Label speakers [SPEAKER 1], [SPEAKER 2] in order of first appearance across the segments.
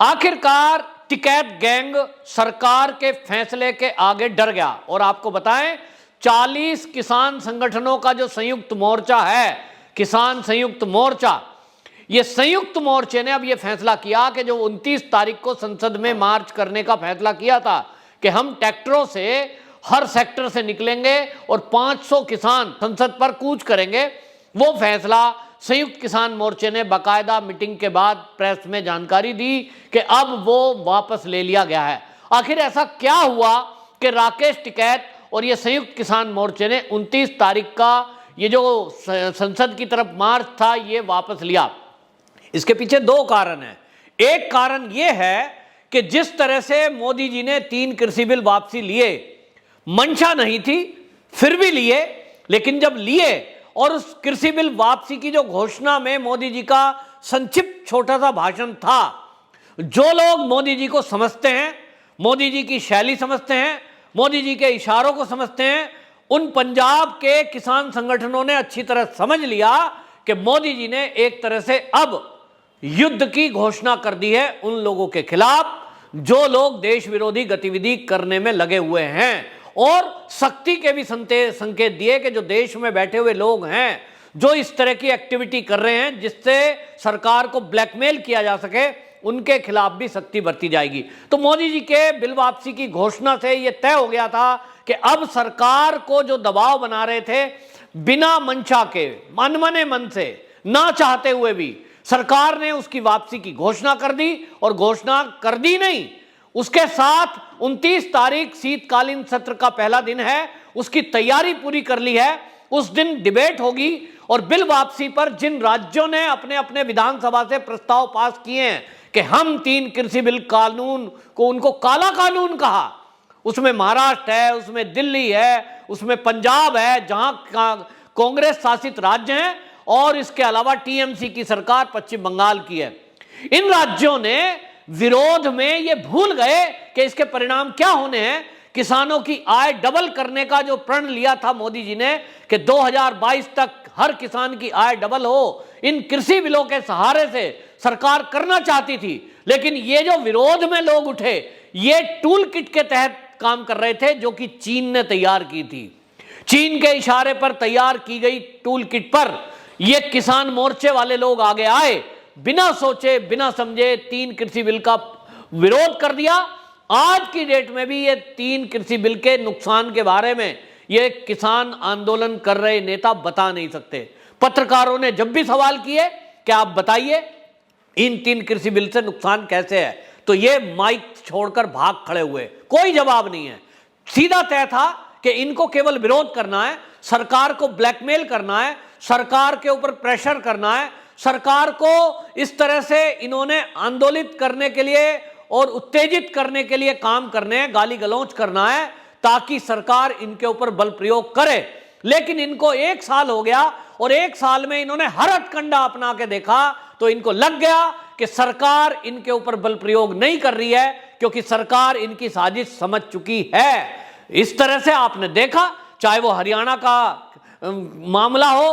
[SPEAKER 1] आखिरकार टिकैत गैंग सरकार के फैसले के आगे डर गया। और आपको बताएं, 40 किसान संगठनों का जो संयुक्त मोर्चा है, किसान संयुक्त मोर्चा, ये संयुक्त मोर्चे ने अब ये फैसला किया कि जो 29 तारीख को संसद में मार्च करने का फैसला किया था कि हम ट्रैक्टरों से हर सेक्टर से निकलेंगे और 500 किसान संसद पर कूच करेंगे, वो फैसला संयुक्त किसान मोर्चे ने बाकायदा मीटिंग के बाद प्रेस में जानकारी दी कि अब वो वापस ले लिया गया है। आखिर ऐसा क्या हुआ कि राकेश टिकैत और ये संयुक्त किसान मोर्चे ने 29 तारीख का ये जो संसद की तरफ मार्च था ये वापस लिया? इसके पीछे दो कारण हैं। एक कारण ये है कि जिस तरह से मोदी जी ने 3 कृषि बिल वापसी लिए, मंशा नहीं थी फिर भी लिए, लेकिन जब लिए और उस कृषि बिल वापसी की जो घोषणा में मोदी जी का संक्षिप्त छोटा सा भाषण था, जो लोग मोदी जी को समझते हैं, मोदी जी की शैली समझते हैं, मोदी जी के इशारों को समझते हैं, उन पंजाब के किसान संगठनों ने अच्छी तरह समझ लिया कि मोदी जी ने एक तरह से अब युद्ध की घोषणा कर दी है उन लोगों के खिलाफ जो लोग देश विरोधी गतिविधि करने में लगे हुए हैं, और सख्ती के भी संकेत दिए कि जो देश में बैठे हुए लोग हैं जो इस तरह की एक्टिविटी कर रहे हैं जिससे सरकार को ब्लैकमेल किया जा सके, उनके खिलाफ भी सख्ती बरती जाएगी। तो मोदी जी के बिल वापसी की घोषणा से यह तय हो गया था कि अब सरकार को जो दबाव बना रहे थे बिना मंशा के, मनमने मन से, ना चाहते हुए भी सरकार ने उसकी वापसी की घोषणा कर दी। और घोषणा कर दी नहीं, उसके साथ 29 तारीख शीतकालीन सत्र का पहला दिन है, उसकी तैयारी पूरी कर ली है। उस दिन डिबेट होगी और बिल वापसी पर जिन राज्यों ने अपने अपने विधानसभा से प्रस्ताव पास किए हैं कि हम 3 कृषि बिल कानून को, उनको काला कानून कहा, उसमें महाराष्ट्र है, उसमें दिल्ली है, उसमें पंजाब है जहां कांग्रेस शासित राज्य हैं, और इसके अलावा टीएमसी की सरकार पश्चिम बंगाल की है। इन राज्यों ने विरोध में ये भूल गए कि इसके परिणाम क्या होने हैं। किसानों की आय डबल करने का जो प्रण लिया था मोदी जी ने कि 2022 तक हर किसान की आय डबल हो, इन कृषि बिलों के सहारे से सरकार करना चाहती थी। लेकिन ये जो विरोध में लोग उठे, ये टूल किट के तहत काम कर रहे थे जो कि चीन ने तैयार की थी। चीन के इशारे पर तैयार की गई टूल किट पर ये किसान मोर्चे वाले लोग आगे आए, बिना सोचे बिना समझे 3 कृषि बिल का विरोध कर दिया। आज की डेट में भी ये 3 कृषि बिल के नुकसान के बारे में ये किसान आंदोलन कर रहे नेता बता नहीं सकते। पत्रकारों ने जब भी सवाल किए कि आप बताइए इन 3 कृषि बिल से नुकसान कैसे है, तो ये माइक छोड़कर भाग खड़े हुए, कोई जवाब नहीं है। सीधा तय था कि इनको केवल विरोध करना है, सरकार को ब्लैकमेल करना है, सरकार के ऊपर प्रेशर करना है, सरकार को इस तरह से इन्होंने आंदोलित करने के लिए और उत्तेजित करने के लिए काम करने हैं, गाली गलौज करना है ताकि सरकार इनके ऊपर बल प्रयोग करे। लेकिन इनको 1 साल हो गया और 1 साल में इन्होंने हर हथकंडा अपना के देखा तो इनको लग गया कि सरकार इनके ऊपर बल प्रयोग नहीं कर रही है, क्योंकि सरकार इनकी साजिश समझ चुकी है। इस तरह से आपने देखा, चाहे वो हरियाणा का मामला हो,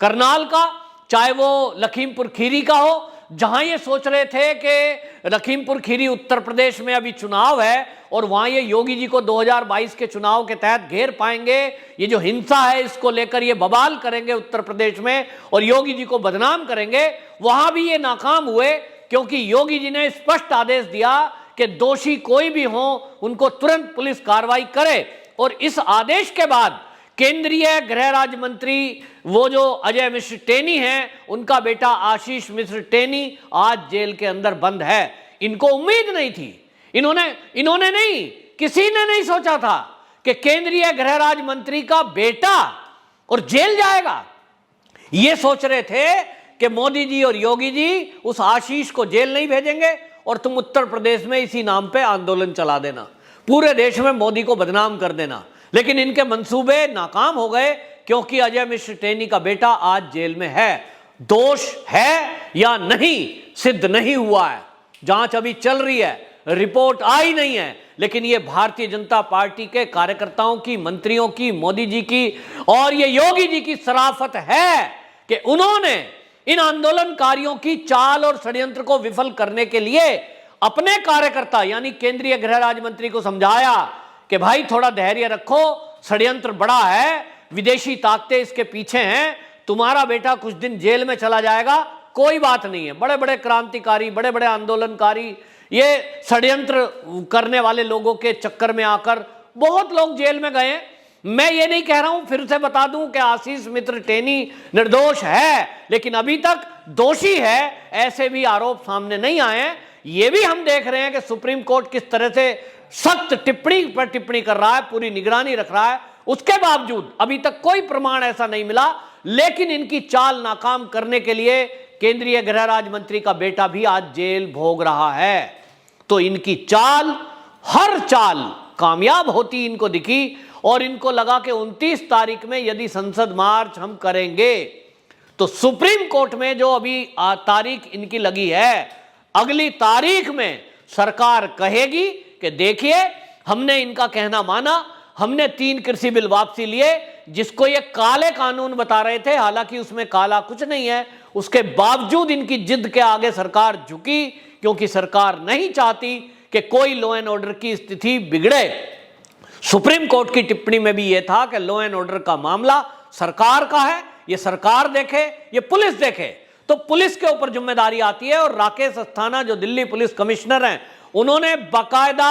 [SPEAKER 1] करनाल का, चाहे वो लखीमपुर खीरी का हो, जहां ये सोच रहे थे कि लखीमपुर खीरी उत्तर प्रदेश में अभी चुनाव है और वहां ये योगी जी को 2022 के चुनाव के तहत घेर पाएंगे, ये जो हिंसा है इसको लेकर ये बवाल करेंगे उत्तर प्रदेश में और योगी जी को बदनाम करेंगे, वहां भी ये नाकाम हुए, क्योंकि योगी जी ने स्पष्ट आदेश दिया कि दोषी कोई भी हो उनको तुरंत पुलिस कार्रवाई करे। और इस आदेश के बाद केंद्रीय गृह राज्य मंत्री वो जो अजय मिश्र टेनी हैं, उनका बेटा आशीष मिश्र टेनी आज जेल के अंदर बंद है। इनको उम्मीद नहीं थी, इन्होंने नहीं, किसी ने नहीं सोचा था कि केंद्रीय गृह राज्य मंत्री का बेटा और जेल जाएगा। ये सोच रहे थे कि मोदी जी और योगी जी उस आशीष को जेल नहीं भेजेंगे और तुम उत्तर प्रदेश में इसी नाम पे आंदोलन चला देना, पूरे देश में मोदी को बदनाम कर देना। लेकिन इनके मंसूबे नाकाम हो गए, क्योंकि अजय मिश्र टेनी का बेटा आज जेल में है। दोष है या नहीं सिद्ध नहीं हुआ है, जांच अभी चल रही है, रिपोर्ट आई नहीं है, लेकिन ये भारतीय जनता पार्टी के कार्यकर्ताओं की, मंत्रियों की, मोदी जी की और ये योगी जी की शराफत है कि उन्होंने इन आंदोलनकारियों की चाल और षड्यंत्र को विफल करने के लिए अपने कार्यकर्ता यानी केंद्रीय गृह राज्य मंत्री को समझाया कि भाई थोड़ा धैर्य रखो, षड्यंत्र बड़ा है, विदेशी ताकतें इसके पीछे हैं, तुम्हारा बेटा कुछ दिन जेल में चला जाएगा, कोई बात नहीं है। बड़े बड़े क्रांतिकारी, बड़े बड़े आंदोलनकारी, ये षड्यंत्र करने वाले लोगों के चक्कर में आकर बहुत लोग जेल में गए। मैं ये नहीं कह रहा हूं, फिर से बता दूं कि आशीष मित्र टेनी निर्दोष है, लेकिन अभी तक दोषी है ऐसे भी आरोप सामने नहीं आए हैं। ये भी हम देख रहे हैं कि सुप्रीम कोर्ट किस तरह से सख्त टिप्पणी पर टिप्पणी कर रहा है, पूरी निगरानी रख रहा है, उसके बावजूद अभी तक कोई प्रमाण ऐसा नहीं मिला। लेकिन इनकी चाल नाकाम करने के लिए केंद्रीय गृह राज्य मंत्री का बेटा भी आज जेल भोग रहा है। तो इनकी चाल, हर चाल कामयाब होती इनको दिखी और इनको लगा कि 29 तारीख में यदि संसद मार्च हम करेंगे तो सुप्रीम कोर्ट में जो अभी तारीख इनकी लगी है, अगली तारीख में सरकार कहेगी कि देखिए हमने इनका कहना माना, हमने 3 कृषि बिल वापसी लिए, जिसको ये काले कानून बता रहे थे, हालांकि उसमें काला कुछ नहीं है, उसके बावजूद इनकी जिद के आगे सरकार झुकी, क्योंकि सरकार नहीं चाहती कि कोई लॉ एंड ऑर्डर की स्थिति बिगड़े। सुप्रीम कोर्ट की टिप्पणी में भी यह था कि लॉ एंड ऑर्डर का मामला सरकार का है, ये सरकार देखे, ये पुलिस देखे, तो पुलिस के ऊपर जिम्मेदारी आती है। और राकेश अस्थाना जो दिल्ली पुलिस कमिश्नर हैं, उन्होंने बाकायदा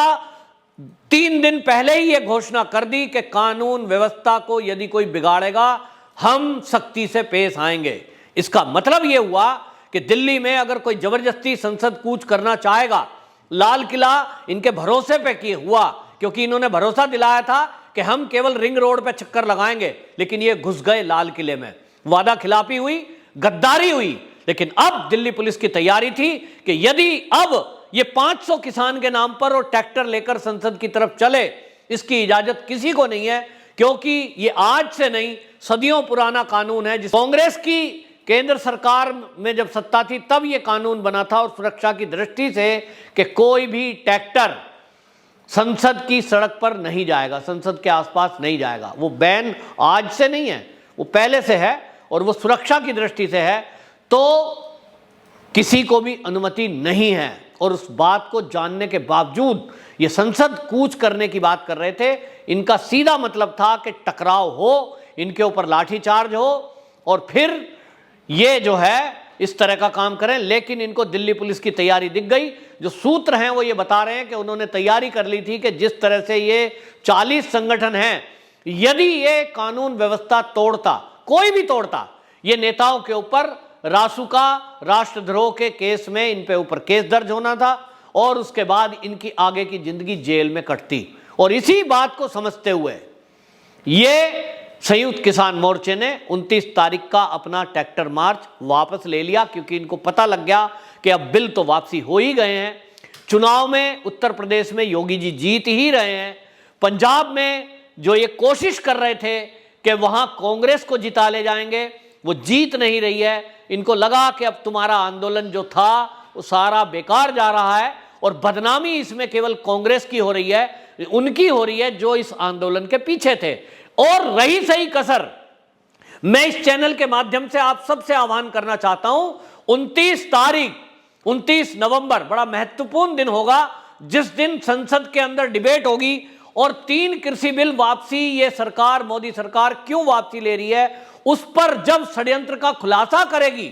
[SPEAKER 1] 3 दिन पहले ही यह घोषणा कर दी कि कानून व्यवस्था को यदि कोई बिगाड़ेगा हम सख्ती से पेश आएंगे। इसका मतलब यह हुआ कि दिल्ली में अगर कोई जबरदस्ती संसद कूच करना चाहेगा, लाल किला इनके भरोसे पे किए हुआ, क्योंकि इन्होंने भरोसा दिलाया था कि हम केवल रिंग रोड पे चक्कर लगाएंगे, लेकिन ये घुस गए लाल किले में, वादा खिलाफी हुई, गद्दारी हुई। लेकिन अब दिल्ली पुलिस की तैयारी थी कि यदि अब ये 500 किसान के नाम पर और ट्रैक्टर लेकर संसद की तरफ चले, इसकी इजाजत किसी को नहीं है, क्योंकि ये आज से नहीं सदियों पुराना कानून है। जिस कांग्रेस की केंद्र सरकार में जब सत्ता थी तब ये कानून बना था, और सुरक्षा की दृष्टि से कि कोई भी ट्रैक्टर संसद की सड़क पर नहीं जाएगा, संसद के आसपास नहीं जाएगा। वो बैन आज से नहीं है, वो पहले से है, और वो सुरक्षा की दृष्टि से है, तो किसी को भी अनुमति नहीं है। और उस बात को जानने के बावजूद ये संसद कूच करने की बात कर रहे थे। इनका सीधा मतलब था कि टकराव हो, इनके ऊपर लाठीचार्ज हो, और फिर ये जो है इस तरह का काम करें। लेकिन इनको दिल्ली पुलिस की तैयारी दिख गई। जो सूत्र हैं वो ये बता रहे हैं कि उन्होंने तैयारी कर ली थी कि जिस तरह से ये 40 संगठन हैं, यदि ये कानून व्यवस्था तोड़ता, कोई भी तोड़ता, ये नेताओं के ऊपर रासुका, राष्ट्रद्रोह के केस में इन पे ऊपर केस दर्ज होना था, और उसके बाद इनकी आगे की जिंदगी जेल में कटती। और इसी बात को समझते हुए ये संयुक्त किसान मोर्चे ने 29 तारीख का अपना ट्रैक्टर मार्च वापस ले लिया, क्योंकि इनको पता लग गया कि अब बिल तो वापसी हो ही गए हैं। चुनाव में उत्तर प्रदेश में योगी जी जीत ही रहे हैं। पंजाब में जो ये कोशिश कर रहे थे कि वहां कांग्रेस को जिता ले जाएंगे, वो जीत नहीं रही है। इनको लगा कि अब तुम्हारा आंदोलन जो था वो सारा बेकार जा रहा है, और बदनामी इसमें केवल कांग्रेस की हो रही है, उनकी हो रही है जो इस आंदोलन के पीछे थे। और रही सही कसर, मैं इस चैनल के माध्यम से आप सबसे आह्वान करना चाहता हूं, 29 तारीख, 29 नवंबर बड़ा महत्वपूर्ण दिन होगा, जिस दिन संसद के अंदर डिबेट होगी और 3 कृषि बिल वापसी, ये सरकार, मोदी सरकार क्यों वापसी ले रही है, उस पर जब षड्यंत्र का खुलासा करेगी,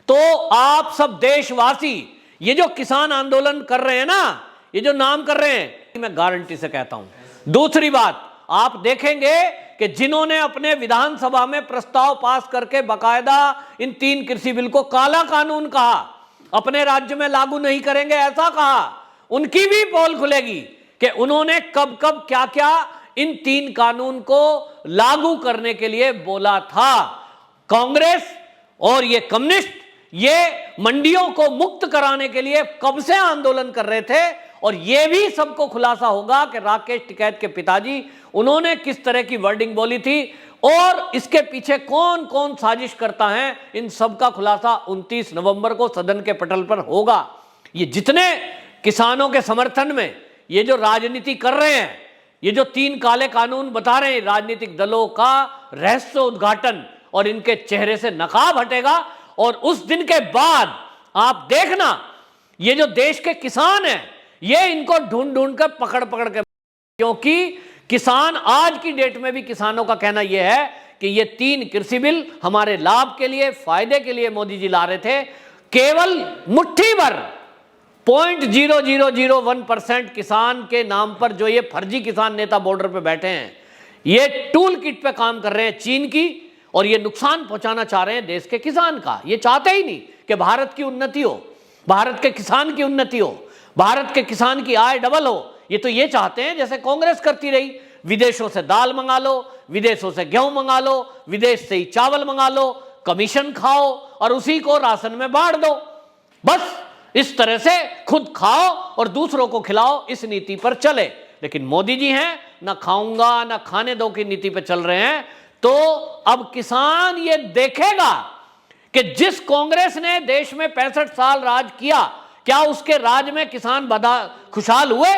[SPEAKER 1] तो आप सब देशवासी, ये जो किसान आंदोलन कर रहे हैं ना, ये जो नाम कर रहे हैं, मैं गारंटी से कहता हूं। दूसरी बात, आप देखेंगे कि जिन्होंने अपने विधानसभा में प्रस्ताव पास करके बकायदा इन 3 कृषि बिल को काला कानून कहा, अपने राज्य में लागू नहीं करेंगे ऐसा कहा, उनकी भी पोल खुलेगी कि उन्होंने कब कब क्या क्या इन 3 कानून को लागू करने के लिए बोला था। कांग्रेस और ये कम्युनिस्ट ये मंडियों को मुक्त कराने के लिए कब से आंदोलन कर रहे थे, और ये भी सबको खुलासा होगा कि राकेश टिकैत के पिताजी, उन्होंने किस तरह की वर्डिंग बोली थी, और इसके पीछे कौन कौन साजिश करता है, इन सब का खुलासा 29 नवंबर को सदन के पटल पर होगा। ये जितने किसानों के समर्थन में ये जो राजनीति कर रहे हैं, ये जो 3 काले कानून बता रहे हैं, राजनीतिक दलों का रहस्य उद्घाटन और इनके चेहरे से नकाब हटेगा। और उस दिन के बाद आप देखना ये जो देश के किसान हैं, ये इनको ढूंढ ढूंढ कर पकड़ पकड़ के, क्योंकि किसान आज की डेट में भी किसानों का कहना यह है कि ये 3 कृषि बिल हमारे लाभ के लिए, फायदे के लिए मोदी जी ला रहे थे। केवल मुट्ठी भर 0.0001% किसान के नाम पर जो ये फर्जी किसान नेता बॉर्डर पे बैठे हैं, ये टूल किट पे काम कर रहे हैं चीन की, और ये नुकसान पहुंचाना चाह रहे हैं देश के किसान का। ये चाहते ही नहीं कि भारत की उन्नति हो, भारत के किसान की उन्नति हो, भारत के किसान की आय डबल हो। ये तो ये चाहते हैं जैसे कांग्रेस करती रही, विदेशों से दाल मंगा लो, विदेशों से गेहूं मंगा लो, विदेश से ही चावल मंगा लो, कमीशन खाओ और उसी को राशन में बांट दो। बस इस तरह से खुद खाओ और दूसरों को खिलाओ, इस नीति पर चले। लेकिन मोदी जी हैं ना खाऊंगा ना खाने दो की नीति पर चल रहे हैं। तो अब किसान ये देखेगा कि जिस कांग्रेस ने देश में 65 साल राज किया, क्या उसके राज में किसान खुशहाल हुए?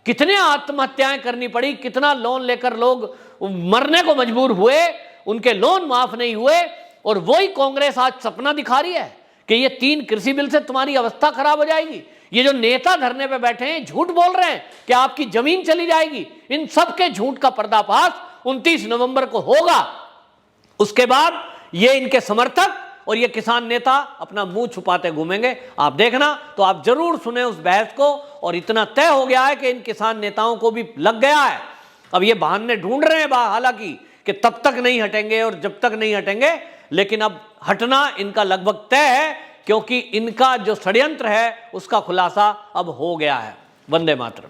[SPEAKER 1] कितने आत्महत्याएं करनी पड़ी, कितना लोन लेकर लोग मरने को मजबूर हुए, उनके लोन माफ नहीं हुए। और वही कांग्रेस आज सपना दिखा रही है कि ये 3 कृषि बिल से तुम्हारी अवस्था खराब हो जाएगी। ये जो नेता धरने पे बैठे हैं झूठ बोल रहे हैं कि आपकी जमीन चली जाएगी। इन सब के झूठ का पर्दाफाश 29 नवंबर को होगा। उसके बाद ये इनके समर्थक और ये किसान नेता अपना मुंह छुपाते घूमेंगे। आप देखना, तो आप जरूर सुने उस बहस को। और इतना तय हो गया है कि इन किसान नेताओं को भी लग गया है। अब ये बहाने ढूंढ रहे हैं हालांकि कि तब तक नहीं हटेंगे और जब तक नहीं हटेंगे, लेकिन अब हटना इनका लगभग तय है, क्योंकि इनका जो षड्यंत्र है उसका खुलासा अब हो गया है। वंदे मातरम।